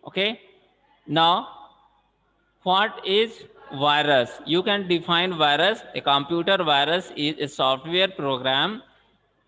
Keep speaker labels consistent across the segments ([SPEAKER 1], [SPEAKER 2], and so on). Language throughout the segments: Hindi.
[SPEAKER 1] Okay, now what is virus? You can define virus. A computer virus is a software program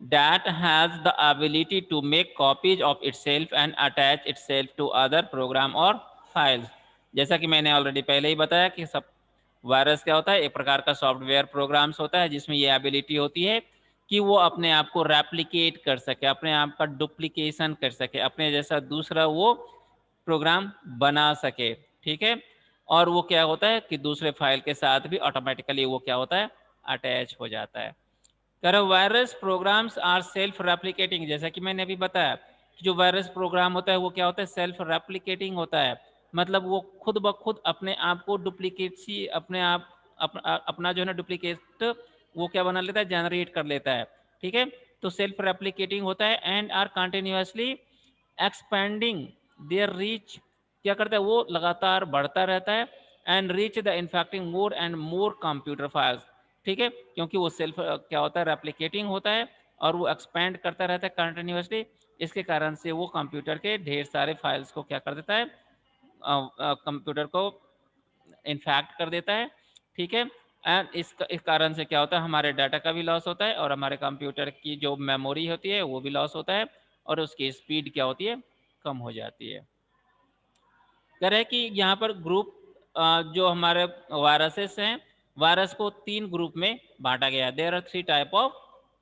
[SPEAKER 1] that has the ability to make copies of itself and attach itself to other program or files. जैसा कि मैंने ऑलरेडी पहले ही बताया कि सब वायरस क्या होता है, एक प्रकार का सॉफ्टवेयर प्रोग्राम्स होता है जिसमें ये एबिलिटी होती है कि वो अपने आप को रेप्लिकेट कर सके, अपने आप का डुप्लीकेशन कर सके, अपने जैसा दूसरा वो प्रोग्राम बना सके। ठीक है, और वो क्या होता है कि दूसरे फाइल के साथ भी ऑटोमेटिकली वो क्या होता है, अटैच हो जाता है। कह virus programs are self replicating, जैसा कि मैंने अभी बताया कि जो वायरस प्रोग्राम होता है वो क्या होता है, सेल्फ रेप्लिकेटिंग होता है। मतलब वो खुद ब खुद अपने आप को डुप्लीकेट सी अपने आप अपना जो है ना डुप्लीकेट वो क्या बना लेता है, जनरेट कर लेता है। ठीक है, तो सेल्फ रेप्लिकेटिंग होता है and are continuously expanding their reach, क्या करता है वो लगातार बढ़ता रहता है and reach the infecting more and more computer files. ठीक है, क्योंकि वो सेल्फ क्या होता है, रेप्लिकेटिंग होता है और वो एक्सपेंड करता रहता है कंटिन्यूअसली। इसके कारण से वो कंप्यूटर के ढेर सारे फाइल्स को क्या कर देता है, कंप्यूटर को इन्फेक्ट कर देता है। ठीक है, एंड इस कारण से क्या होता है, हमारे डाटा का भी लॉस होता है और हमारे कंप्यूटर की जो मेमोरी होती है वो भी लॉस होता है और उसकी स्पीड क्या होती है, कम हो जाती है। कह रहे हैं कि यहाँ पर ग्रुप जो हमारे वायरसेस हैं, वायरस को 3 ग्रुप में बांटा गया है। There are 3 type of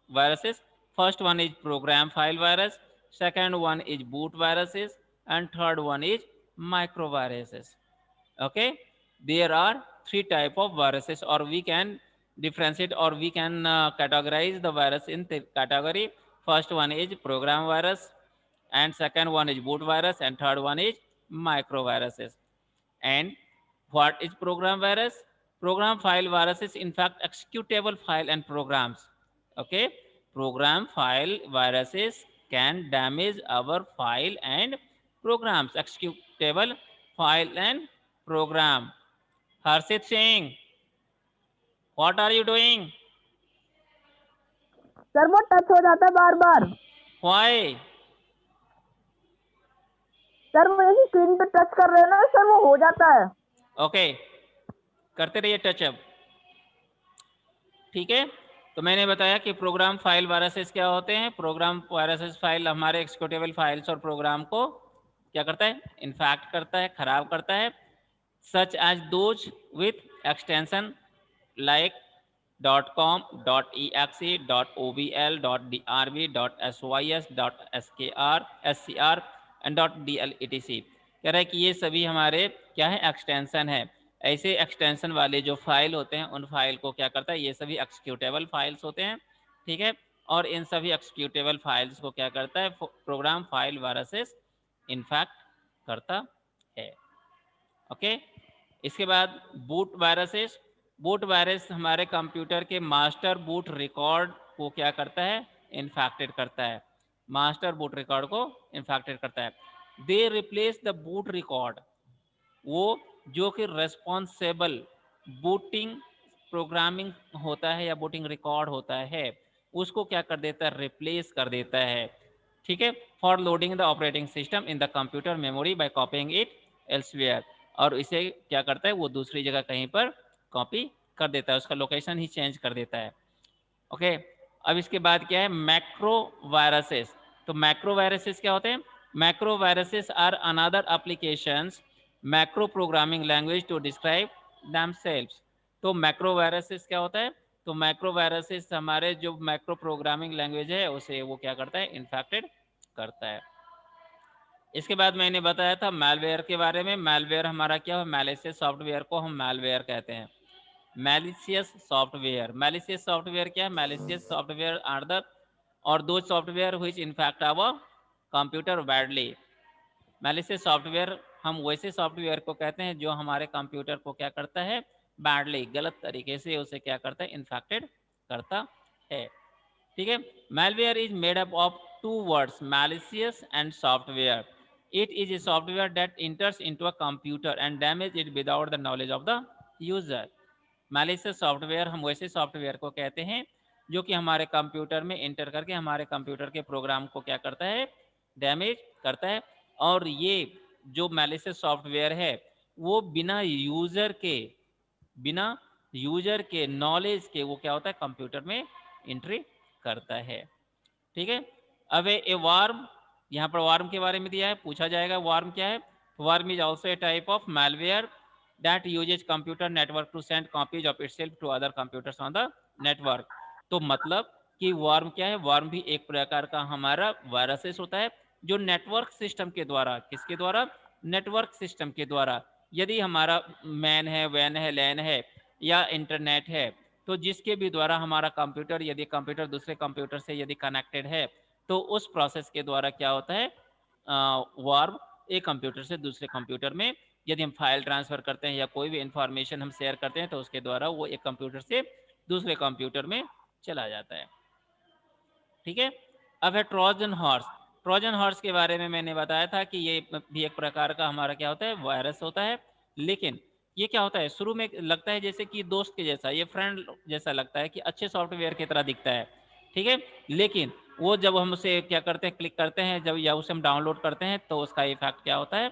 [SPEAKER 1] viruses. First one is program file virus, second one is boot viruses and third one is micro viruses. Okay, there are 3 type of viruses, or we can differentiate, or we can categorize the virus in the category. First one is program virus, and second one is boot virus, and third one is micro viruses. And what is program virus? Program file virus is in fact executable file and programs. Okay, program file viruses can damage our file and programs, executable file and program. Harshit Singh, what are you doing?
[SPEAKER 2] Sir वो टच हो जाता है बार बार।
[SPEAKER 1] Why?
[SPEAKER 2] सर वो जैसे स्क्रीन पे टच कर रहे हैं ना सर, वो हो जाता है।
[SPEAKER 1] Okay, करते रहिए टच अप। ठीक है, तो मैंने बताया कि प्रोग्राम फाइल वायरसेस क्या होते हैं। प्रोग्राम वायरसेस फाइल हमारे एक्सिक्यूटेबल फाइल्स और प्रोग्राम को क्या करता है, इन्फेक्ट करता है, खराब करता है। Such as those with extension like .com, .exe, .obl, .drb, .sys, .skr, .scr and .dl etc। कह रहा है कि ये सभी हमारे क्या है, एक्सटेंशन है। ऐसे एक्सटेंशन वाले जो फाइल होते हैं उन फाइल को क्या करता है, ये सभी एक्सिक्यूटेबल फाइल्स होते हैं। ठीक है, और इन सभी एक्सिक्यूटेबल फाइल्स को क्या करता है, प्रोग्राम फाइल वायरसेस इन्फेक्ट करता है। ओके, इसके बाद बूट वायरसेस। बूट वायरस हमारे कंप्यूटर के मास्टर बूट रिकॉर्ड को क्या करता है, इन्फेक्टेड करता है। मास्टर बूट रिकॉर्ड को इन्फेक्टेड करता है। दे रिप्लेस द बूट रिकॉर्ड, वो जो कि रेस्पॉन्सिबल बूटिंग प्रोग्रामिंग होता है या बूटिंग रिकॉर्ड होता है, उसको क्या कर देता है, रिप्लेस कर देता है। ठीक है, for loading the operating system in the computer memory by copying it elsewhere, और इसे क्या करता है, वो दूसरी जगह कहीं पर कॉपी कर देता है, उसका लोकेशन ही चेंज कर देता है। ओके, अब इसके बाद क्या है, मैक्रो वायरसेस। तो मैक्रो वायरसेस क्या होते हैं, macro viruses are another applications macro programming language to describe themselves. तो मैक्रो वायरसेस क्या होता है, तो मैक्रो वायरसेस हमारे जो मैक्रो प्रोग्रामिंग लैंग्वेज है उसे वो क्या करता है, इन्फेक्टेड करता है। इसके बाद मैंने बताया था मैलवेयर के बारे में। मैलवेयर हमारा क्या है, मैलिशियस सॉफ्टवेयर को हम मैलवेयर कहते हैं। मैलिशियस सॉफ्टवेयर, मैलिशियस सॉफ्टवेयर क्या है, मैलिशियस सॉफ्टवेयर आर द और दो software which infect our computer badly. Malicious software हम वैसे सॉफ्टवेयर को कहते हैं जो हमारे कंप्यूटर को क्या करता है, बैडली, गलत तरीके से उसे क्या करता है, इन्फेक्टेड करता है। ठीक है, malware is made up of two words, malicious and software. It is a software that enters into a computer and damage it without the knowledge of the user. malicious software हम वैसे सॉफ्टवेयर को कहते हैं जो कि हमारे कंप्यूटर में एंटर करके हमारे कंप्यूटर के प्रोग्राम को क्या करता है, डैमेज करता है। और ये जो मैलिशियस सॉफ्टवेयर है वो बिना यूजर के नॉलेज के वो क्या होता है कंप्यूटर में एंट्री करता है। ठीक है। अब ए वार्म, यहाँ पर वार्म के बारे में दिया है, पूछा जाएगा वार्म क्या है। Warm is also a type of malware that uses computer network to send copies of itself to other computers on the network। तो मतलब कि वार्म क्या है, वार्म भी एक प्रकार का हमारा वायरसेस होता है जो नेटवर्क सिस्टम के द्वारा, किसके द्वारा, नेटवर्क सिस्टम के द्वारा, यदि हमारा मैन है, वैन है, लैन है या इंटरनेट है, तो जिसके भी द्वारा हमारा कंप्यूटर, यदि कंप्यूटर दूसरे कंप्यूटर से यदि कनेक्टेड है तो उस प्रोसेस के द्वारा क्या होता है, वार्म एक कंप्यूटर से दूसरे कंप्यूटर में यदि हम फाइल ट्रांसफर करते हैं या कोई भी इंफॉर्मेशन हम शेयर करते हैं तो उसके द्वारा वो एक कंप्यूटर से दूसरे कंप्यूटर में चला जाता है। ठीक है। अब है ट्रोजन हॉर्स। ट्रोजन हॉर्स के बारे में मैंने बताया था कि ये भी एक प्रकार का हमारा क्या होता है, वायरस होता है। लेकिन ये क्या होता है, शुरू में लगता है जैसे कि दोस्त के जैसा, ये फ्रेंड जैसा लगता है कि अच्छे सॉफ्टवेयर की तरह दिखता है। ठीक है। लेकिन वो जब हम उसे क्या करते हैं, क्लिक करते हैं जब, या उसे हम डाउनलोड करते हैं तो उसका इफेक्ट क्या होता है,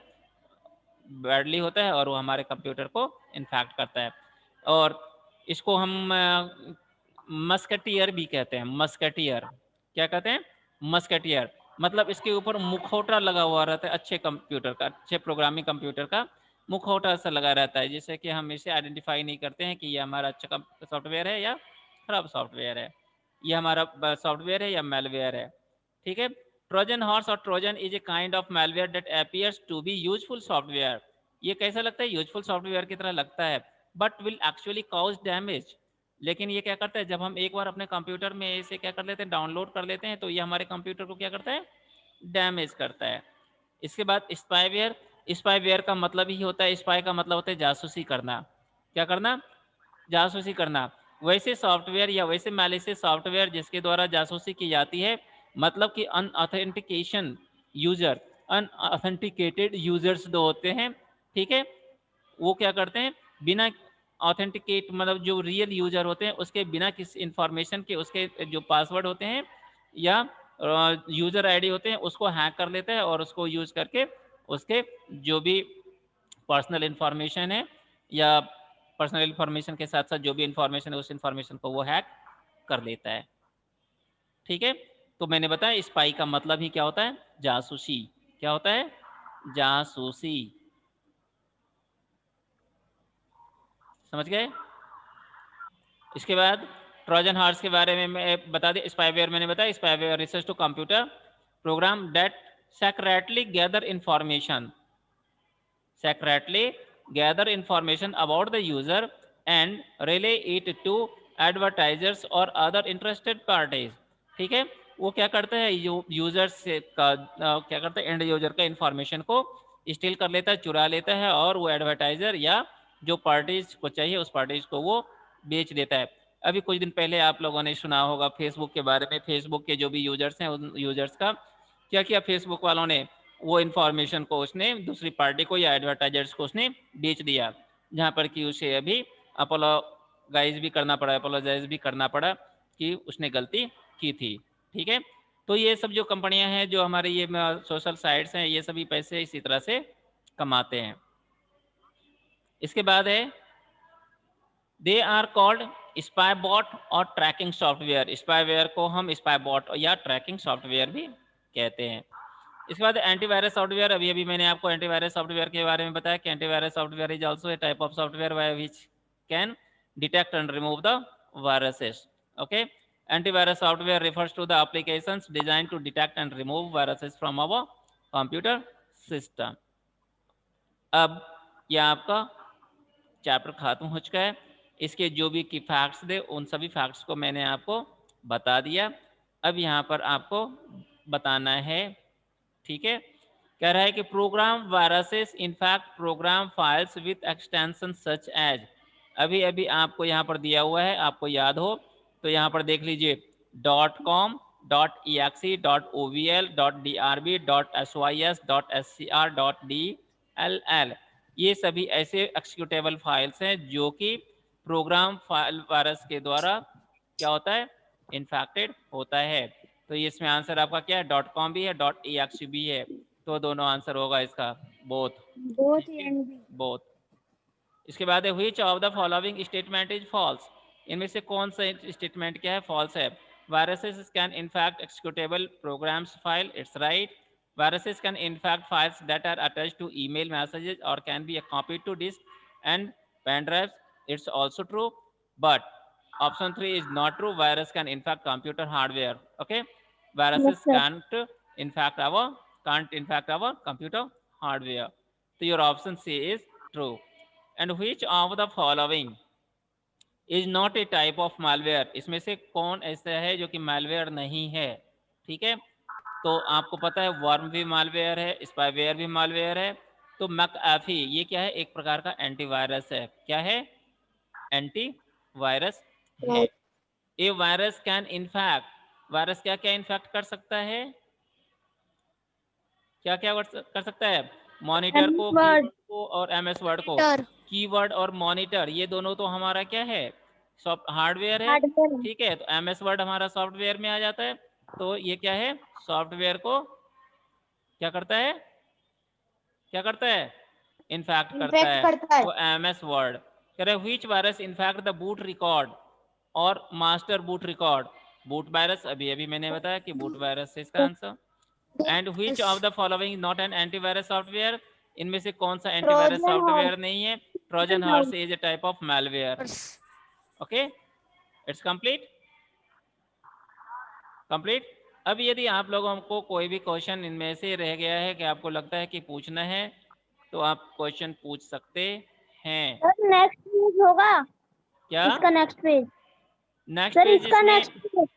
[SPEAKER 1] बैडली होता है और वो हमारे कंप्यूटर को इन्फेक्ट करता है। और इसको हम मस्कटियर भी कहते हैं। मस्कटियर क्या कहते हैं, मस्कटियर मतलब इसके ऊपर मुखौटा लगा हुआ रहता है, अच्छे कंप्यूटर का, अच्छे प्रोग्रामिंग कंप्यूटर का मुखौटा सा लगा रहता है, जिससे कि हम इसे आइडेंटिफाई नहीं करते हैं कि ये हमारा अच्छा सॉफ्टवेयर है या खराब सॉफ्टवेयर है, ये हमारा सॉफ्टवेयर है या मेलवेयर है। ठीक है। ट्रोजन हॉर्स और Trojan is a kind of malware that appears to be useful software। ये कैसा लगता है, यूजफुल सॉफ्टवेयर की तरह लगता है, but will actually cause damage. लेकिन ये क्या करता है, जब हम एक बार अपने कंप्यूटर में इसे क्या कर लेते हैं, डाउनलोड कर लेते हैं, तो ये हमारे कंप्यूटर को क्या करता है, डैमेज करता है। इसके बाद स्पाईवेयर। स्पाईवेयर का मतलब ही होता है, स्पाई का मतलब होता है जासूसी करना। क्या करना, जासूसी करना। वैसे सॉफ्टवेयर या वैसे मैलिशियस सॉफ्टवेयर जिसके द्वारा जासूसी की जाती है, मतलब कि अनऑथेंटिकेशन यूजर, अनऑथेंटिकेटेड यूजर्स जो होते हैं, ठीक है, वो क्या करते हैं, बिना ऑथेंटिकेट मतलब जो रियल यूजर होते हैं उसके बिना किसी इंफॉर्मेशन के, उसके जो पासवर्ड होते हैं या यूजर आईडी होते हैं उसको हैक कर लेते हैं और उसको यूज करके उसके जो भी पर्सनल इंफॉर्मेशन है या पर्सनल इंफॉर्मेशन के साथ साथ जो भी इंफॉर्मेशन है उस इंफॉर्मेशन को वो हैक कर लेता है। ठीक है। तो मैंने बताया स्पाई का मतलब ही क्या होता है, जासूसी। क्या होता है, जासूसी। समझ गए। इसके बाद ट्रोजन हॉर्स के बारे में मैं बता दें। स्पाईवेयर मैंने बताया, spyware research to computer program that secretly gather information about the user and relay it to advertisers or other interested parties। ठीक है। वो क्या करता है, यूजर से का क्या करता है, एंड यूजर का इंफॉर्मेशन को स्टील कर लेता है, चुरा लेता है और वो एडवर्टाइजर या जो पार्टीज को चाहिए उस पार्टीज को वो बेच देता है। अभी कुछ दिन पहले आप लोगों ने सुना होगा फेसबुक के बारे में। फेसबुक के जो भी यूजर्स हैं उन यूजर्स का क्या किया, फेसबुक वालों ने वो इन्फॉर्मेशन को उसने दूसरी पार्टी को या एडवर्टाइजर्स को उसने बेच दिया, जहाँ पर कि उसे अभी अपोलोजाइज भी करना पड़ा कि उसने गलती की थी। ठीक है। तो ये सब जो कंपनियां हैं, जो हमारे ये सोशल साइट्स हैं, ये सभी पैसे इसी तरह से कमाते हैं। इसके बाद है they are called spy bot और ट्रैकिंग सॉफ्टवेयर। स्पाईवेयर को हम स्पाई बॉट या ट्रैकिंग सॉफ्टवेयर भी कहते हैं। इसके बाद एंटीवायरस सॉफ्टवेयर। अभी अभी मैंने आपको एंटीवायरस सॉफ्टवेयर के बारे में बताया कि antivirus software is also a type of software which can detect and remove the viruses. Okay. Antivirus software refers to the applications designed to detect and remove viruses from our computer system। अब यह आपका चैप्टर खत्म हो चुका है। इसके जो भी की फैक्ट्स थे उन सभी फैक्ट्स को मैंने आपको बता दिया। अब यहाँ पर आपको बताना है, ठीक है। कह रहा है कि program viruses infect program files with extension such as. अभी अभी आपको यहाँ पर दिया हुआ है, आपको याद हो तो यहाँ पर देख लीजिए .com .exe .ovl .drb .sys .scr .dll। ये सभी ऐसे एक्सिक्यूटेबल फाइल्स हैं जो कि प्रोग्राम फाइल वायरस के द्वारा क्या होता है, इन्फेक्टेड होता है। तो ये इसमें आंसर आपका क्या है, .com भी है .exe भी है, तो दोनों आंसर होगा इसका। Both,
[SPEAKER 3] both A and B.
[SPEAKER 1] Both. इसके बाद है which of the following statement is false, इनमें से कौन सा स्टेटमेंट क्या है, फॉल्स है। Viruses can infect executable programs file, it's right. Viruses can infect files that are attached to email messages or can be copied to disk and pen drives. It's also true, but option 3 is not true. Virus can infect computer hardware. Okay,
[SPEAKER 3] Yes,
[SPEAKER 1] viruses
[SPEAKER 3] sir.
[SPEAKER 1] can't infect our computer hardware. So your option C is true. And which of the following is not a type of malware, इसमें से कौन ऐसा है जो कि malware नहीं है, ठीक है। तो आपको पता है वर्म भी मालवेयर है, स्पाईवेयर भी मालवेयर है। तो मैकएफी ये क्या है, एक प्रकार का एंटीवायरस है। क्या है, एंटीवायरस है। ए वायरस कैन इनफैक्ट, वायरस क्या क्या इन्फेक्ट कर सकता है, क्या क्या कर सकता है, मॉनिटर को, कीबोर्ड को और एमएस वर्ड को। कीवर्ड और मॉनिटर ये दोनों तो हमारा क्या है, सॉफ्ट हार्डवेयर है,
[SPEAKER 3] Hardware.
[SPEAKER 1] ठीक है। तो एमएस वर्ड हमारा सॉफ्टवेयर में आ जाता है। तो ये क्या है, सॉफ्टवेयर को क्या करता है, क्या करता है, इनफैक्ट करता है। तो एमएस वर्ड कह रहे which virus in fact the boot record और master boot record, boot virus, अभी अभी मैंने बताया कि बूट वायरस है इसका answer. And which of the following not an antivirus software, इनमें से कौन सा एंटीवायरस सॉफ्टवेयर नहीं है, trojan horse is a type of malware. Okay, it's complete, complete. अब यदि आप लोगों को कोई भी क्वेश्चन इनमें से रह गया है कि आपको लगता है कि पूछना है, तो आप क्वेश्चन पूछ सकते हैं।
[SPEAKER 3] सर नेक्स्ट पेज होगा,
[SPEAKER 1] क्या
[SPEAKER 3] इसका next page,
[SPEAKER 1] next
[SPEAKER 3] sir
[SPEAKER 1] page,
[SPEAKER 3] इसका
[SPEAKER 1] इसमें
[SPEAKER 3] नेक्स्ट पेज,